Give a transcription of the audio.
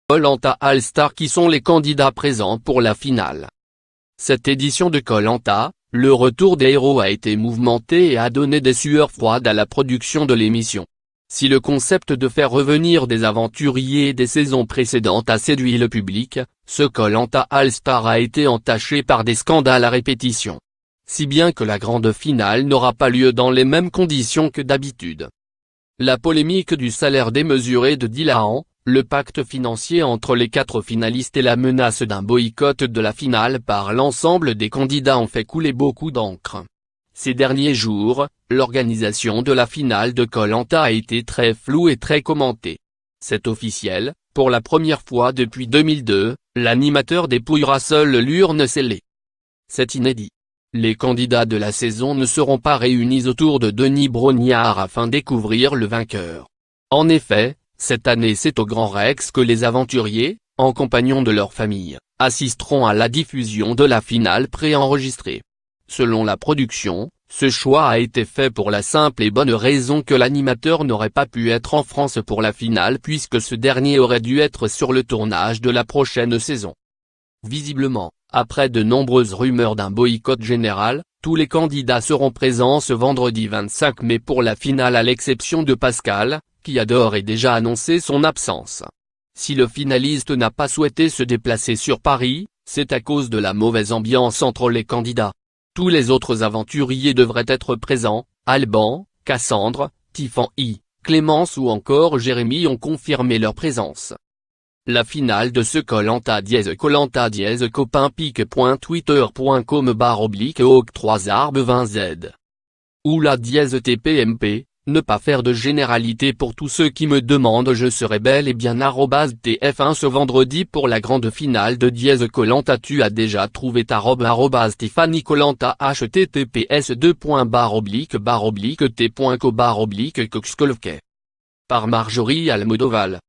Koh-Lanta All Star qui sont les candidats présents pour la finale. Cette édition de Koh-Lanta, le retour des héros a été mouvementé et a donné des sueurs froides à la production de l'émission. Si le concept de faire revenir des aventuriers des saisons précédentes a séduit le public, ce Koh-Lanta All Star a été entaché par des scandales à répétition. Si bien que la grande finale n'aura pas lieu dans les mêmes conditions que d'habitude. La polémique du salaire démesuré de Dylan, le pacte financier entre les 4 finalistes et la menace d'un boycott de la finale par l'ensemble des candidats ont fait couler beaucoup d'encre. Ces derniers jours, l'organisation de la finale de Koh-Lanta a été très floue et très commentée. C'est officiel, pour la première fois depuis 2002, l'animateur dépouillera seul l'urne scellée. C'est inédit. Les candidats de la saison ne seront pas réunis autour de Denis Brognard afin de découvrir le vainqueur. En effet, cette année c'est au Grand Rex que les aventuriers, en compagnon de leur famille, assisteront à la diffusion de la finale préenregistrée. Selon la production, ce choix a été fait pour la simple et bonne raison que l'animateur n'aurait pas pu être en France pour la finale puisque ce dernier aurait dû être sur le tournage de la prochaine saison. Visiblement, après de nombreuses rumeurs d'un boycott général, tous les candidats seront présents ce vendredi 25 mai pour la finale à l'exception de Pascal, qui a d'ores et déjà annoncé son absence. Si le finaliste n'a pas souhaité se déplacer sur Paris, c'est à cause de la mauvaise ambiance entre les candidats. Tous les autres aventuriers devraient être présents, Alban, Cassandre, Tiffany, Clémence ou encore Jérémy ont confirmé leur présence. La finale de ce Koh-Lanta copainpic.twitter.com/octroi-20z. Oula _tpmp, ne pas faire de généralité pour tous ceux qui me demandent je serai bel et bien @tf1 ce vendredi pour la grande finale de Koh-Lanta tu as déjà trouvé ta robe @Tiffany Koh-Lanta https://t.co/coxcolvquet. Par Marjorie Almodoval.